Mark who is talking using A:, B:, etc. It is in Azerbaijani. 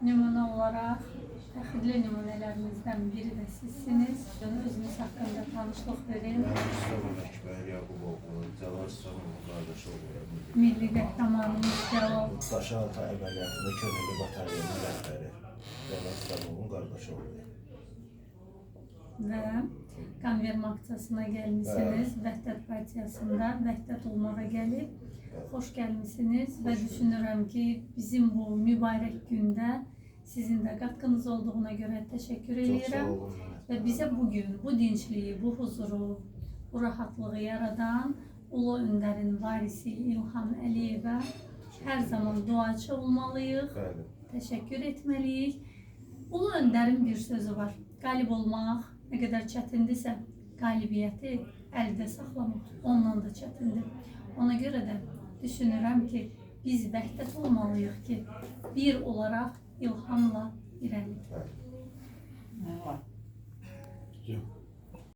A: nümunə olaraq fəxrli nümunələrimizdən biri də sizsiniz. Özünüz haqqında tanışlıq verin.
B: Ben Mustafa Əkbər Yaquboğlu, Cəlal İsramovun qardaşı oluyorum.
A: Milli qəhrəmanımız Cəlal.
B: Daşa ata əməliyyatında könüllü batalyanın rəhbəri. Cəlal İsramovun qardaşı oluyorum.
A: Və Qanvermaqçasına gəlmişsiniz. Vəhdət Partiyasında vəhdət olmağa gəlib. Xoş gəlmişsiniz və düşünürəm ki, bizim bu mübarək gündə sizin də qatqınız olduğuna görə təşəkkür edirəm. Və bizə bugün bu dinçliyi, bu huzuru, bu rahatlığı yaradan Ulu Öndərin varisi İlham Əliyevə hər zaman duaçı olmalıyıq, təşəkkür etməliyik. Ulu Öndərin bir sözü var, qalib olmaq nə qədər çətindirsə, qalibiyyəti əldə saxlamaq ondan da çətindir. Ona görə də düşünürəm ki, biz vəhdət olmalıyıq ki, bir olaraq İlhamla irəli.
B: Yok.